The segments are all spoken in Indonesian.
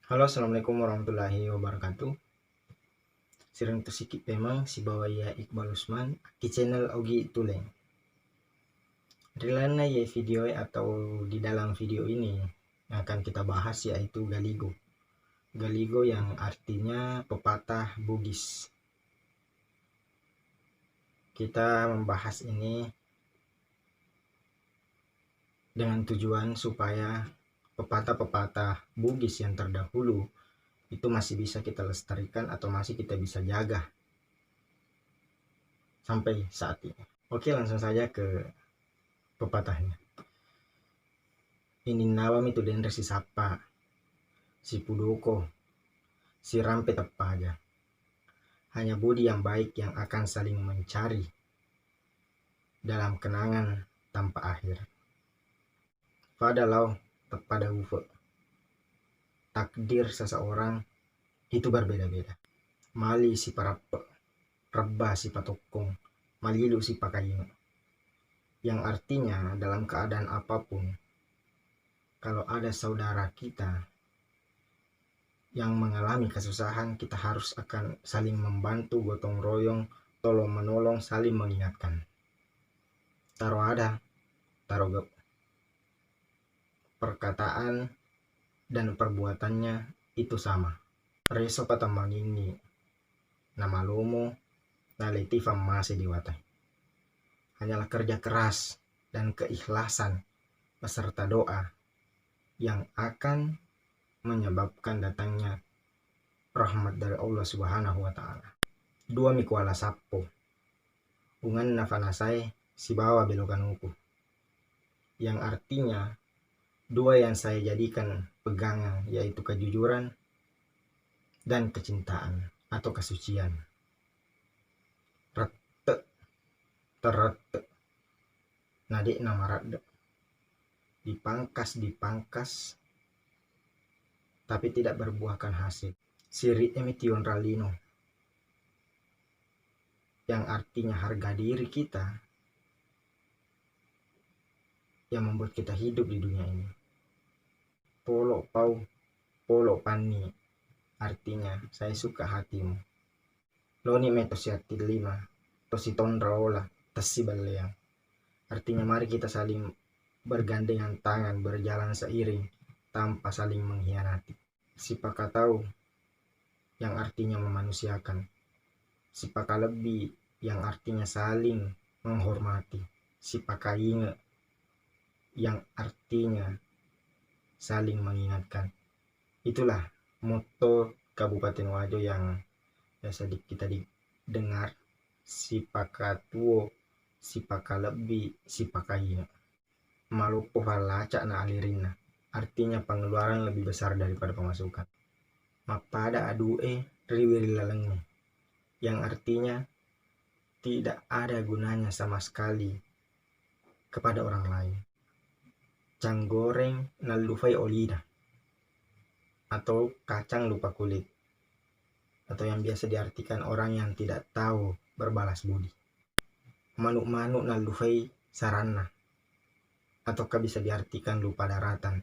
Halo, assalamualaikum warahmatullahi wabarakatuh. Sirang tu sikit memang si bawa ya Iqbal Usman di channel Augie Tuleng. Rilana ya video atau di dalam video ini yang akan kita bahas yaitu Galigo. Galigo yang artinya pepatah Bugis. Kita membahas ini dengan tujuan supaya pepatah-pepatah Bugis yang terdahulu itu masih bisa kita lestarikan atau masih kita bisa jaga sampai saat ini. Oke, langsung saja ke pepatahnya. Ini nawam itu denre si sapa, si pudoko, si rampe tepaja. Hanya budi yang baik yang akan saling mencari dalam kenangan tanpa akhir. Padalau tepada ufe. Takdir seseorang itu berbeda-beda. Mali si parape, reba si patokong, malilu si pakaino. Yang artinya dalam keadaan apapun, kalau ada saudara kita yang mengalami kesusahan, kita harus akan saling membantu, gotong royong, tolong menolong, saling mengingatkan. Taruh ada, taruh perkataan dan perbuatannya itu sama. Reso patamang ini nama lomo naletifam masih diwatai. Hanyalah kerja keras dan keikhlasan beserta doa yang akan menyebabkan datangnya rahmat dari Allah Subhanahu wa taala. Dua mikuala sapo. Ungan nafanasai si bawa belokan uku. Yang artinya dua yang saya jadikan pegangan yaitu kejujuran dan kecintaan atau kesucian. Rete terete. Nadik nama rade. Dipangkas tapi tidak berbuahkan hasil. Siri emission ralino yang artinya harga diri kita yang membuat kita hidup di dunia ini. Polo pau, polo pani artinya saya suka hatimu. Loni metosiati lima, tositon raola, tesi baleang. Artinya mari kita saling bergandengan tangan, berjalan seiring tanpa saling mengkhianati. Sipaka tahu yang artinya memanusiakan. Sipaka lebih yang artinya saling menghormati. Sipaka inge yang artinya saling mengingatkan. Itulah moto Kabupaten Wajo yang biasa kita dengar. Sipaka tuo, sipaka lebih, sipaka inge. Malupo halaca na alirina. Artinya pengeluaran lebih besar daripada pemasukan. Mapada adue riwiri lalengnya. Yang artinya tidak ada gunanya sama sekali kepada orang lain. Cang goreng nalufai olida atau kacang lupa kulit, atau yang biasa diartikan orang yang tidak tahu berbalas budi. Manuk-manuk nalufai sarana, ataukah bisa diartikan lupa daratan,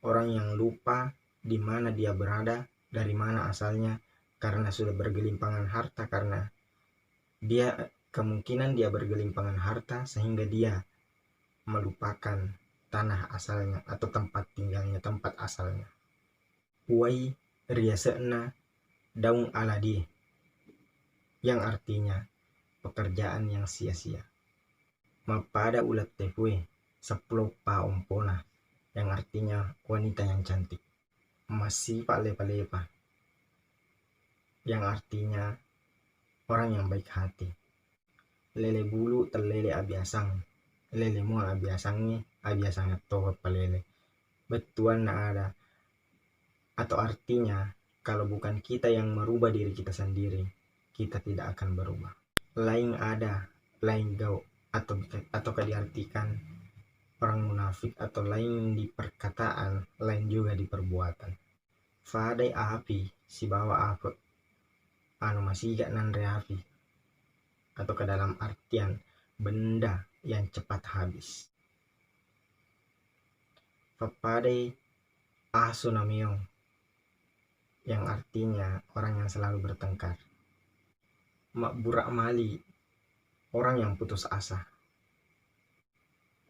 orang yang lupa di mana dia berada, dari mana asalnya, karena sudah bergelimpangan harta, karena dia kemungkinan dia bergelimpangan harta sehingga dia melupakan tanah asalnya atau tempat tinggalnya, tempat asalnya. Wai riasena daung aladi, yang artinya pekerjaan yang sia-sia. Mapada ulat tefue sepuluh ompona, yang artinya wanita yang cantik. Masih pak lepa-lepa, yang artinya orang yang baik hati. Lele bulu terlele abiasang, lele mua abiasangnya, abiasangnya tohot palele. Betuan na ada, atau artinya kalau bukan kita yang merubah diri kita sendiri, kita tidak akan berubah. Lain ada, lain gau, ataukah diartikan orang munafik, atau lain di perkataan, lain juga di perbuatan. Fadai api si bawa apa anu masiga nanre api, atau ke dalam artian benda yang cepat habis. Papadai aso namiong, yang artinya orang yang selalu bertengkar. Makburak mali, orang yang putus asa.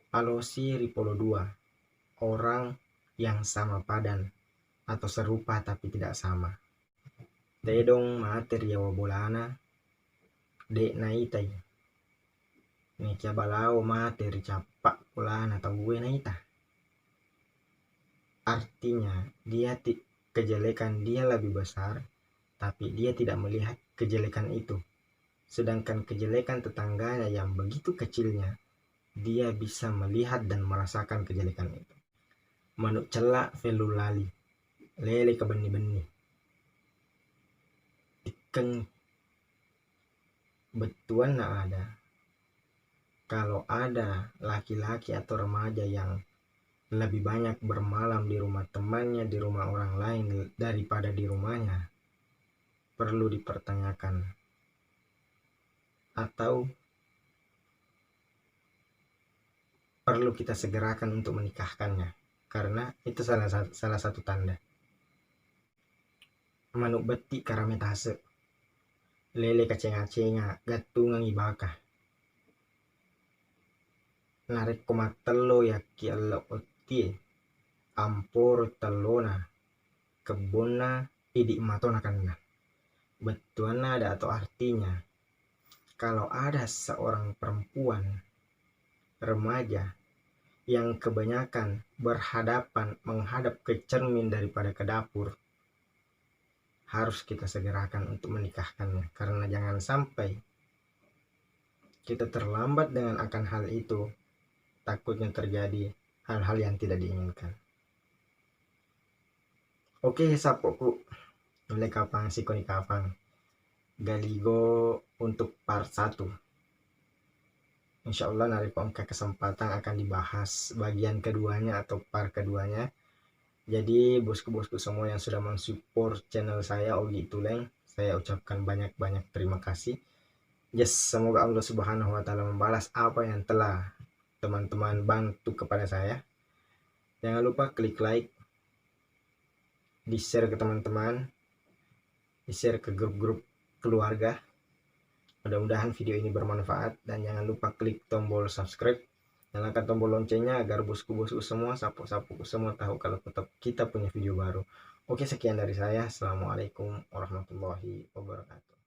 Alosi ripolo 2, orang yang sama padan atau serupa tapi tidak sama. Dedong mater ya wabolana, dek naitai. Nekia balao mater capak bolana tawe naita. Artinya kejelekan dia lebih besar, tapi dia tidak melihat kejelekan itu. Sedangkan kejelekan tetangganya yang begitu kecilnya, dia bisa melihat dan merasakan kejelekan itu. Manuk celak velu lali, lele ke benih-benih. Tikeng betuan nak ada. Kalau ada laki-laki atau remaja yang lebih banyak bermalam di rumah temannya, di rumah orang lain daripada di rumahnya, perlu dipertanyakan. Atau perlu kita segerakan untuk menikahkannya, karena itu salah satu tanda. Manuk beti karametase, lele kacenga-cenga, gatungan ibaka. Narik komatelo ya kiala otie, ampor telona, kebona idik matona kanna. Betuana ada atau artinya, kalau ada seorang perempuan remaja yang kebanyakan menghadap ke cermin daripada ke dapur, harus kita segerakan untuk menikahkannya, karena jangan sampai kita terlambat dengan akan hal itu, takutnya terjadi hal-hal yang tidak diinginkan. Oke, sapoku mulai kapang sikoni kapang galigo untuk part 1. Insya Allah nari ke kesempatan akan dibahas bagian keduanya atau part keduanya. Jadi bosku-bosku semua yang sudah mensupport channel saya Ogi Tuleng, saya ucapkan banyak-banyak terima kasih. Yes, semoga Allah Subhanahu wa Ta'ala membalas apa yang telah teman-teman bantu kepada saya. Jangan lupa klik like, di-share ke teman-teman, di-share ke grup-grup keluarga. Mudah-mudahan video ini bermanfaat, dan jangan lupa klik tombol subscribe, nyalakan tombol loncengnya agar bosku-bosku semua, sapu-sapuku semua tahu kalau kita punya video baru. Oke, sekian dari saya. Assalamualaikum warahmatullahi wabarakatuh.